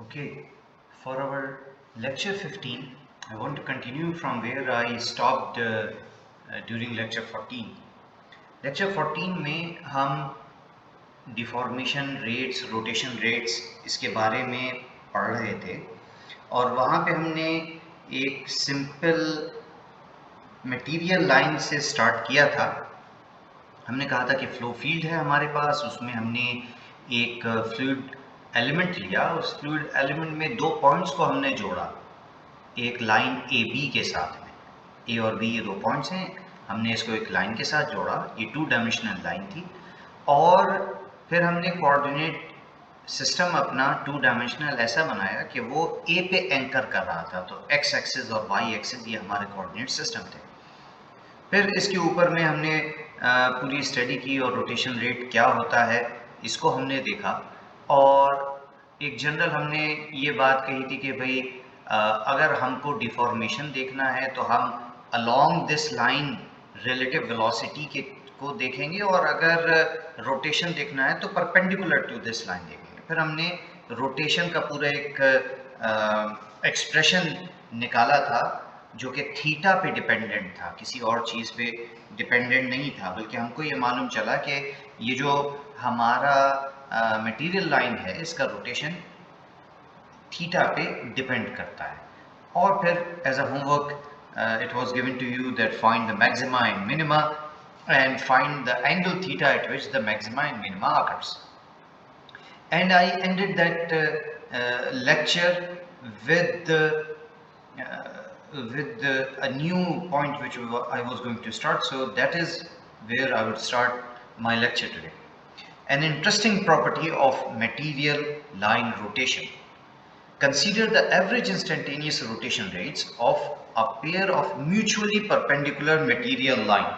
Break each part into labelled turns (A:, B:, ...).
A: Okay, for our lecture 15, I want to continue from where I stopped during lecture 14. lecture 14 में हम deformation rates, rotation rates इसके बारे में पढ़ रहे थे और वहाँ पे हमने एक सिंपल मटेरियल लाइन से स्टार्ट किया था। हमने कहा था कि फ्लो फील्ड है हमारे पास, उसमें हमने एक फ्लूइड एलिमेंट लिया। उस फ्लूइड एलिमेंट में दो पॉइंट्स को हमने जोड़ा एक लाइन ए बी के साथ में। ए और बी ये दो पॉइंट्स हैं, हमने इसको एक लाइन के साथ जोड़ा। ये 2 डायमेंशनल लाइन थी और फिर हमने कोऑर्डिनेट सिस्टम अपना 2 डायमेंशनल ऐसा बनाया कि वो ए पे एंकर कर रहा था। तो एक्स एक्सिस और वाई एक्सिस ये हमारे कोऑर्डिनेट सिस्टम थे। फिर इसके ऊपर में हमने पूरी स्टडी की और रोटेशन रेट क्या होता है इसको हमने देखा और एक जनरल हमने ये बात कही थी कि भाई अगर हमको डिफॉर्मेशन देखना है तो हम along this line relative velocity के को देखेंगे और अगर रोटेशन देखना है तो परपेंडिकुलर टू दिस लाइन देखेंगे। फिर हमने रोटेशन का पूरा एक एक्सप्रेशन निकाला था जो कि थीटा पे डिपेंडेंट था, किसी और चीज़ पे डिपेंडेंट नहीं था, बल्कि हमको ये मालूम चला कि ये जो हमारा मटेरियल लाइन है इसका रोटेशन थीटा पे डिपेंड करता है। और फिर as a homework it was given to you that find the maxima and minima and find the angle theta at which the maxima and minima occurs. And I ended that lecture with a new point which I was going to start. So that is where I would start my lecture today. An interesting property of material line rotation. Consider the average instantaneous rotation rates of a pair of mutually perpendicular material line.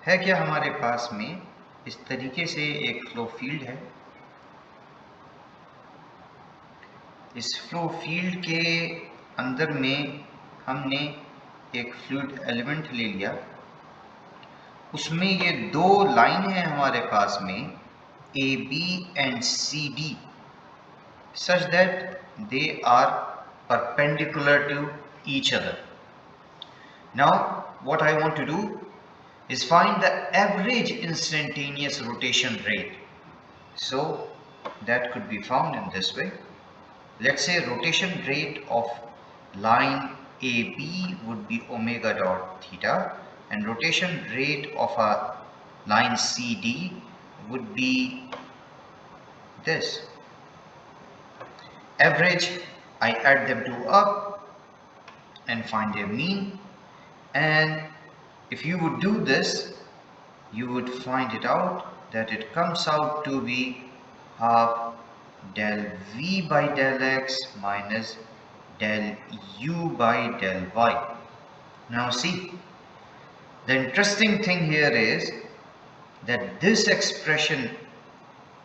A: है क्या हमारे पास में इस तरीके से एक flow field है। इस फ्लो फील्ड के अंदर में हमने एक फ्लूइड एलिमेंट ले लिया, उसमें ये दो लाइन है हमारे पास में A B and C D such that they are perpendicular to each other. Now what I want to do is find the average instantaneous rotation rate. So that could be found in this way. Let's say rotation rate of line AB would be omega dot theta and rotation rate of a line CD would be this. Average, I add them two up and find their mean, and if you would do this you would find it out that it comes out to be half del v by del x minus del u by del y. Now see, the interesting thing here is that this expression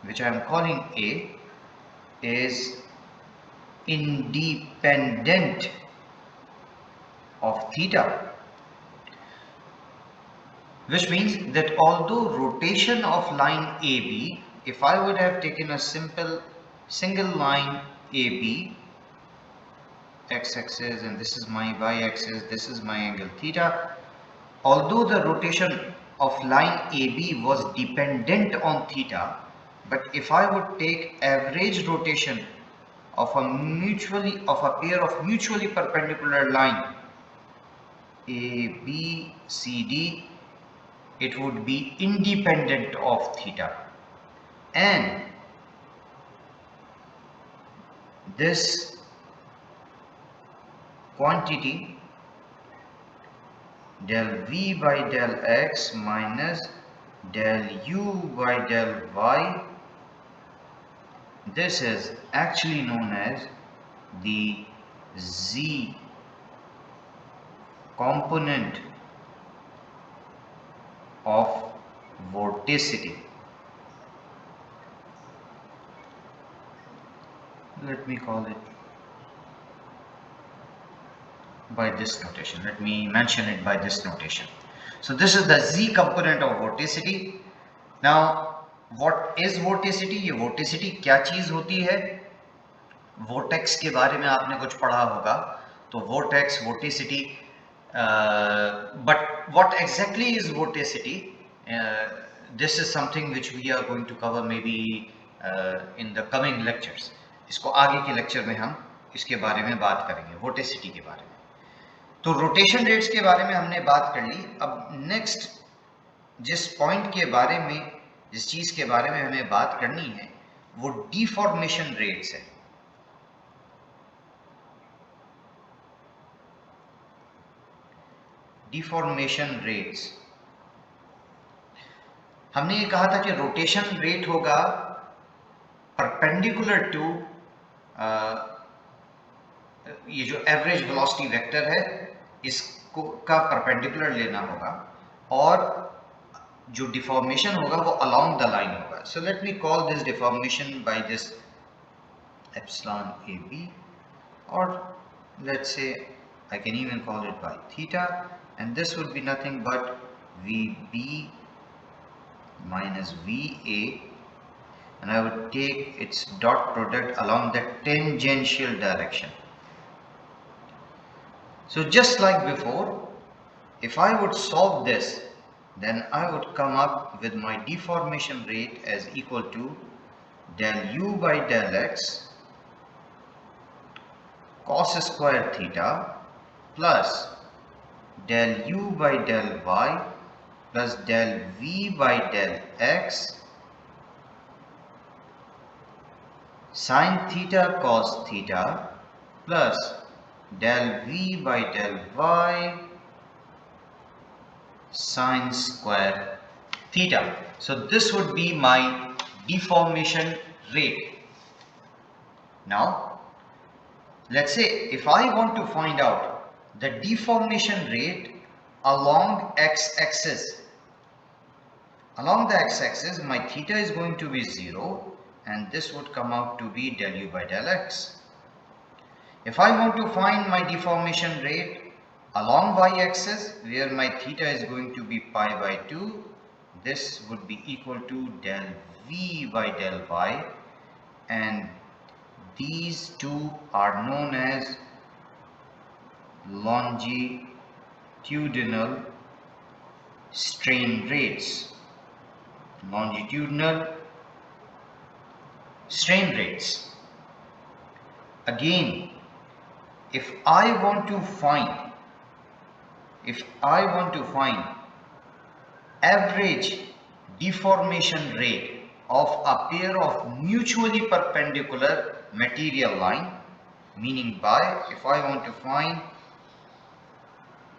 A: which I am calling A is independent of theta, which means that although rotation of line AB, if I would have taken a single line AB, x-axis, and this is my y-axis, this is my angle theta, although the rotation of line AB was dependent on theta, but if I would take average rotation of a pair of mutually perpendicular line ABCD, it would be independent of theta, and this quantity del v by del x minus del u by del y, this is actually known as the z component of vorticity. Let me call it by this notation. Let me mention it by this notation. So this is the z component of vorticity. Now what is vorticity? ये vorticity क्या चीज होती है? Vortex के बारे में आपने कुछ पढ़ा होगा, तो vortex, vorticity, but what exactly is vorticity? This is something which we are going to cover maybe in the coming lectures. इसको आगे के लेक्चर में हम इसके बारे में बात करेंगे, वोर्टिसिटी के बारे में। तो रोटेशन रेट्स के बारे में हमने बात कर ली। अब नेक्स्ट जिस पॉइंट के बारे में, जिस चीज के बारे में हमें बात करनी है, वो डिफॉर्मेशन रेट्स है। डिफॉर्मेशन रेट्स, हमने ये कहा था कि रोटेशन रेट होगा परपेंडिकुलर टू ये जो एवरेज वेलोसिटी वेक्टर है इसको का परपेंडिकुलर लेना होगा, और जो डिफॉर्मेशन होगा वो अलोंग द लाइन होगा। So let me call this deformation by this epsilon A B, और let's say I can even call it by theta, and this would be nothing but VB minus VA, and I would take its dot product along the tangential direction. So just like before, if I would solve this, then I would come up with my deformation rate as equal to del u by del x cos square theta plus del u by del y plus del v by del x sin theta cos theta plus del v by del y sin square theta. So this would be my deformation rate. Now let's say if I want to find out the deformation rate along x-axis, along the x-axis my theta is going to be 0, and this would come out to be del u by del x. If I want to find my deformation rate along y-axis, where my theta is going to be pi by 2, this would be equal to del v by del y, and these two are known as longitudinal strain rates. Longitudinal strain rates. Again, if I want to find average deformation rate of a pair of mutually perpendicular material line, meaning by, if I want to find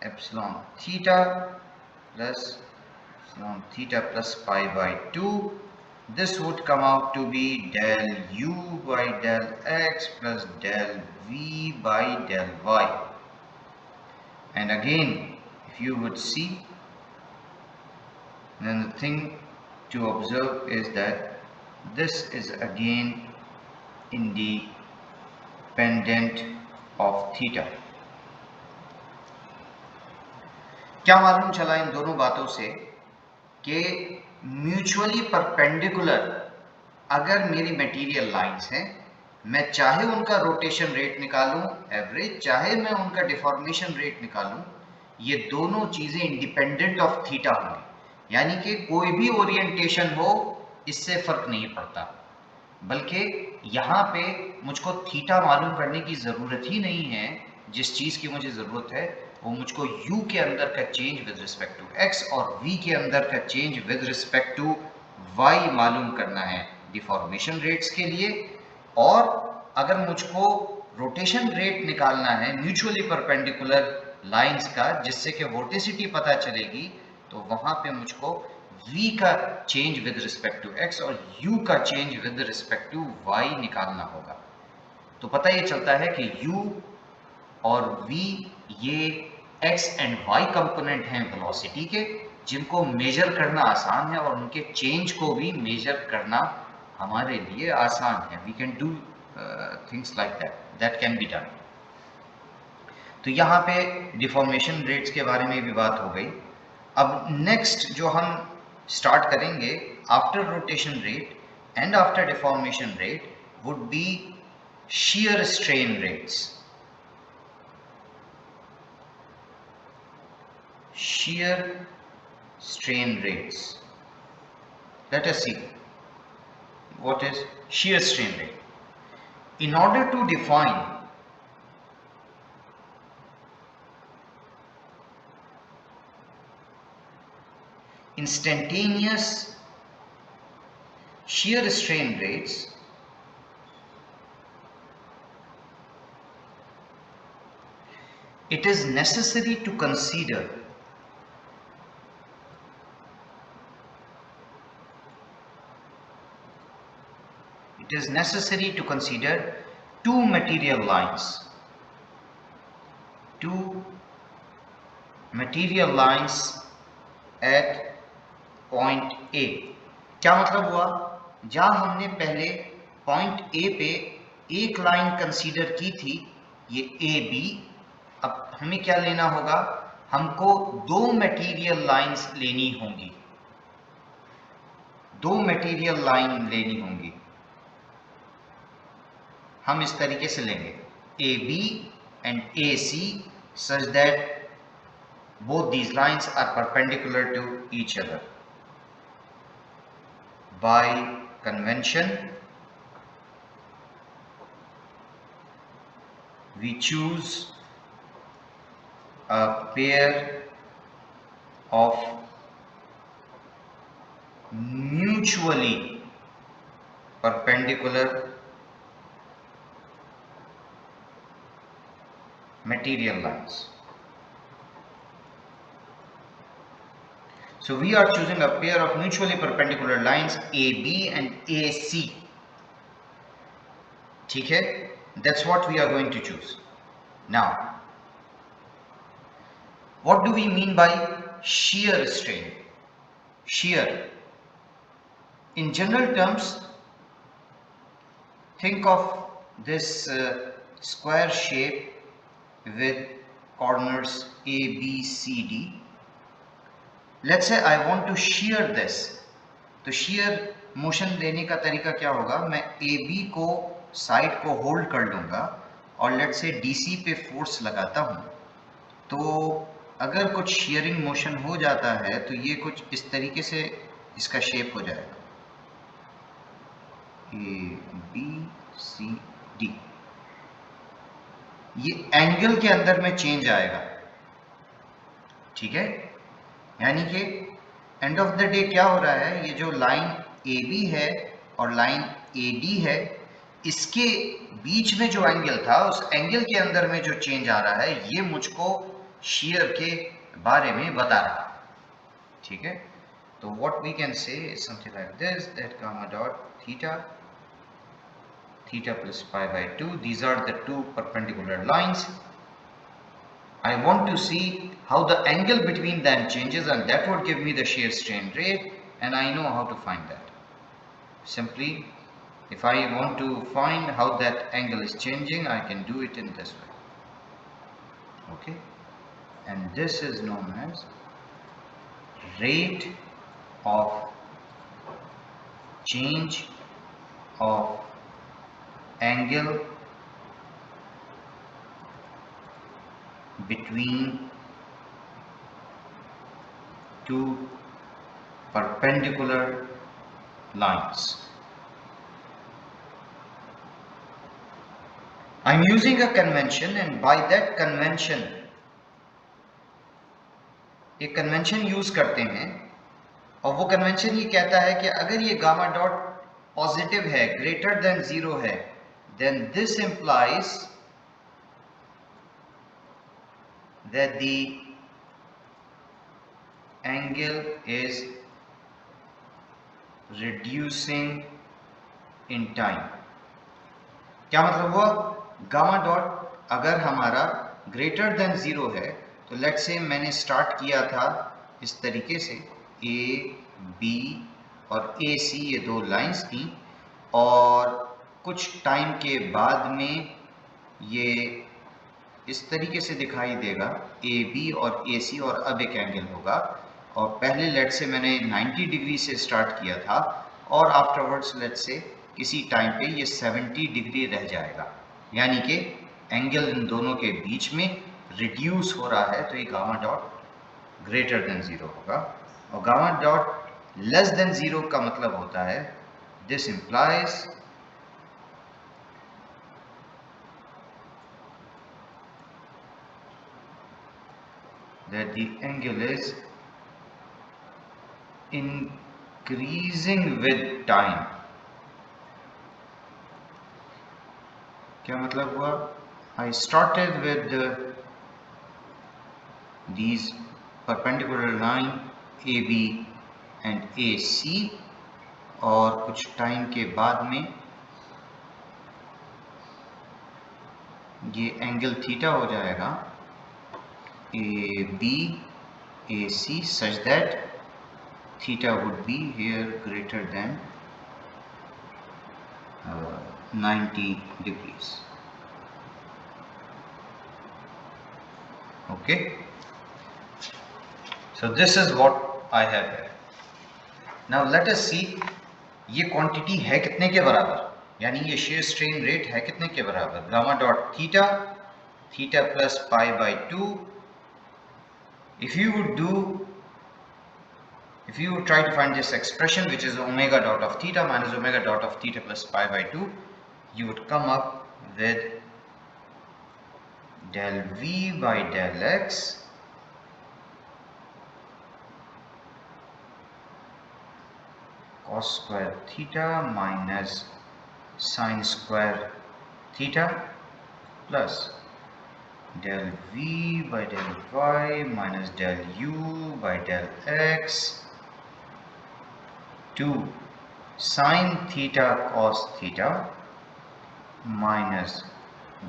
A: epsilon theta plus pi by 2, this would come out to be del u by del x plus del v by del y. And again, if you would see, then the thing to observe is that this is again independent of theta. क्या मालूम चला इन दोनों बातों से कि mutually perpendicular अगर मेरी material lines हैं, मैं चाहे उनका रोटेशन रेट निकालूं एवरेज, चाहे मैं उनका डिफॉर्मेशन रेट निकालूं, ये दोनों चीजें इंडिपेंडेंट ऑफ थीटा होंगी। यानी कि कोई भी ओरिएंटेशन हो इससे फर्क नहीं पड़ता, बल्कि यहाँ पे मुझको थीटा मालूम करने की जरूरत ही नहीं है। जिस चीज की मुझे जरूरत है वो मुझको u के अंदर का change with respect to x और v के अंदर का change with respect to y मालूम करना है डिफॉर्मेशन रेट्स के लिए। और अगर मुझको रोटेशन रेट निकालना है म्यूचुअली परपेंडिकुलर लाइंस का, जिससे कि वोर्टिसिटी पता चलेगी, तो वहां पे मुझको v का change with respect to x और u का change with respect to y निकालना होगा। तो पता ये चलता है कि u और v ये x एंड y कंपोनेंट हैं वेलोसिटी के, जिनको मेजर करना आसान है और उनके चेंज को भी मेजर करना हमारे लिए आसान है। We can do things like that can be done. तो यहाँ पे डिफॉर्मेशन रेट्स के बारे में भी बात हो गई। अब नेक्स्ट जो हम स्टार्ट करेंगे after rotation rate and after deformation rate would be shear strain rates. Shear strain rates. Let us see what is shear strain rate. In order to define instantaneous shear strain rates, it is necessary to consider two material lines. Two material lines at point A. क्या मतलब हुआ? जहां हमने पहले point A पे एक line consider की थी, ये AB, अब हमें क्या लेना होगा? हमको दो मटेरियल लाइंस लेनी होंगी, दो मटेरियल लाइन लेनी होंगी। हम इस तरीके से लेंगे AB and AC such that both these lines are perpendicular to each other. By convention, we choose a pair of mutually perpendicular material lines. So we are choosing a pair of mutually perpendicular lines AB and AC. ठीक है? That's what we are going to choose. Now, what do we mean by shear strain? Shear. In general terms, think of this square shape with corners A, B, C, D. Let's say I want to shear this. तो shear motion देने का तरीका क्या होगा? मैं AB को side को hold कर लूँगा और लेट्स से DC पे फोर्स लगाता हूँ, तो अगर कुछ shearing motion हो जाता है तो ये कुछ इस तरीके से इसका शेप हो जाएगा, A, B, C, D। ये एंगल के अंदर में चेंज आएगा, ठीक है? यानी कि एंड ऑफ द डे क्या हो रहा है, ये जो लाइन AB है और लाइन AD है, इसके बीच में जो एंगल था, उस एंगल के अंदर में जो चेंज आ रहा है, ये मुझको shear के बारे में बता रहा है, ठीक है? तो what we can say is something like this, that gamma dot theta plus pi by 2, these are the two perpendicular lines. I want to see how the angle between them changes, and that would give me the shear strain rate, and I know how to find that. Simply, if I want to find how that angle is changing, I can do it in this way. Okay, and this is known as rate of change of angle between two perpendicular lines. I am using a convention, and by that convention, एक convention use करते हैं, और वो convention ये कहता है कि अगर ये गामा डॉट पॉजिटिव है, ग्रेटर देन 0 है, then this implies that the angle is reducing in time. क्या मतलब हुआ? गामा डॉट अगर हमारा ग्रेटर देन 0 है, तो लेट्स से मैंने स्टार्ट किया था इस तरीके से, A, B और AC ये दो लाइंस थी, और कुछ टाइम के बाद में ये इस तरीके से दिखाई देगा AB और AC, और अब एक एंगल होगा, और पहले लेट से मैंने 90 डिग्री से स्टार्ट किया था और आफ्टरवर्ड्स लेट से किसी टाइम पे ये 70 डिग्री रह जाएगा, यानी कि एंगल इन दोनों के बीच में रिड्यूस हो रहा है, तो ये गामा डॉट ग्रेटर देन 0 होगा। और गामा डॉट लेस देन 0 का मतलब होता है this implies that the angle is increasing with time। क्या मतलब हुआ? I started with these perpendicular line AB and AC और कुछ टाइम के बाद में ये एंगल थीटा हो जाएगा AB AC such that theta would be here greater than 90 degrees. Okay, so this is what I have here. Now let us see ये quantity है कितने के बराबर, यानी ये शेयर स्ट्रेन रेट है कितने के बराबर? Gamma dot theta, theta plus pi by 2। if you try to find this expression which is omega dot of theta minus omega dot of theta plus pi by 2, you would come up with del v by del x cos square theta minus sin square theta plus del v by del y minus del u by del x 2 sin theta cos theta minus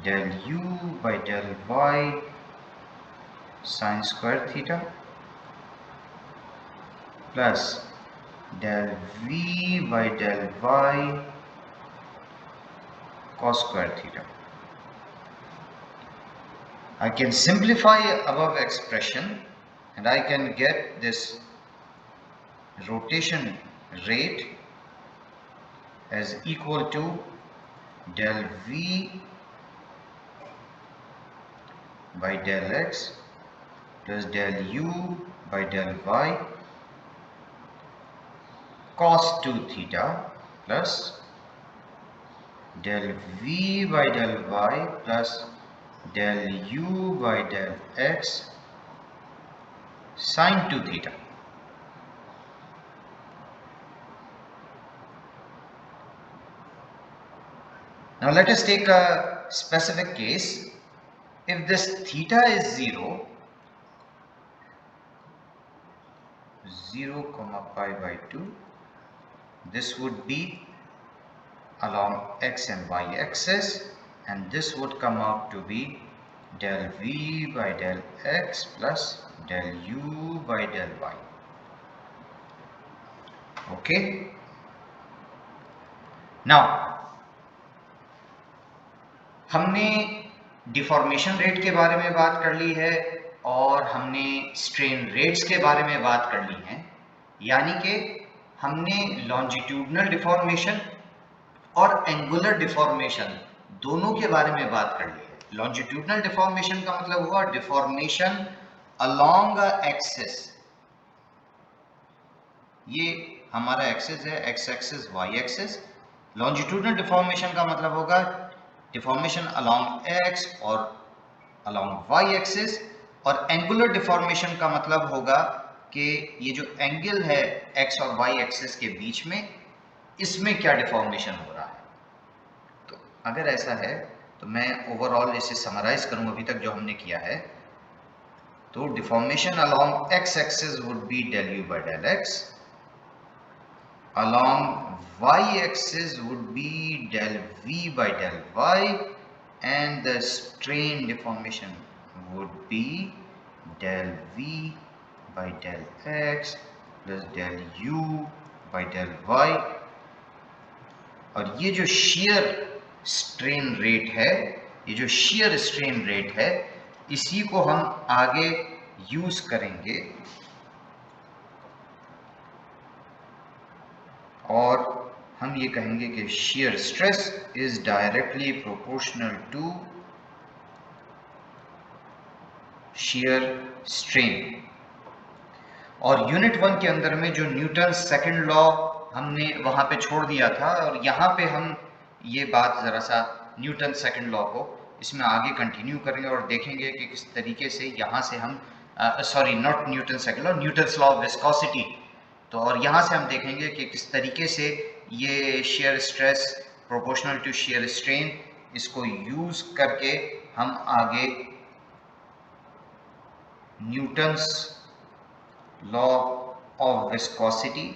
A: del u by del y sin square theta plus del v by del y cos square theta. I can simplify above expression and I can get this rotation rate as equal to del v by del x plus del u by del y cos 2 theta plus del v by del y plus del u by del x sin 2 theta. Now let us take a specific case. If this theta is 0, 0 comma pi by 2, this would be along x and y axis, and this would come out to be del v by del x plus del u by del y. Okay, now हमने deformation rate के बारे में बात कर ली है और हमने strain rates के बारे में बात कर ली है, यानी कि हमने लॉन्जिट्यूडनल डिफॉर्मेशन और एंगुलर डिफॉर्मेशन दोनों के बारे में बात कर ली है। लॉन्जिट्यूडनल डिफॉर्मेशन का मतलब हुआ डिफॉर्मेशन अलोंग एक्सिस, ये हमारा एक्सिस है, x axis y axis. Longitudinal deformation का मतलब होगा डिफॉर्मेशन अलोंग एक्स और अलोंग वाई एक्सिस, और एंगुलर डिफॉर्मेशन का मतलब होगा कि ये जो एंगल है एक्स और वाई एक्सिस के बीच में, इसमें क्या डिफॉर्मेशन हो रहा है। तो अगर ऐसा है तो मैं ओवरऑल इसे समराइज करूं अभी तक जो हमने किया है। तो deformation along x axis would be del u by del x, अलोंग y axis would be del v by del y, and the strain deformation would be del v by del x plus del u by del y। और ये जो shear strain rate है, ये जो shear strain rate है, इसी को हम आगे यूज करेंगे और हम ये कहेंगे कि shear stress is directly proportional to shear strain। और यूनिट 1 के अंदर में जो न्यूटन सेकंड लॉ हमने वहां पे छोड़ दिया था, और यहाँ पे हम ये बात जरा सा न्यूटन सेकंड लॉ को इसमें आगे कंटिन्यू करेंगे और देखेंगे कि किस तरीके से यहाँ से हम sorry not Newton second law, Newton's law of viscosity. तो और यहाँ से हम देखेंगे कि किस तरीके से ये shear stress proportional to shear strain, इसको यूज करके हम आगे न्यूटन्स लॉ ऑफ विस्कोसिटी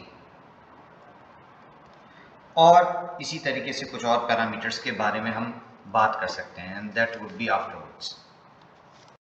A: और इसी तरीके से कुछ और पैरामीटर्स के बारे में हम बात कर सकते हैं, and that would be after.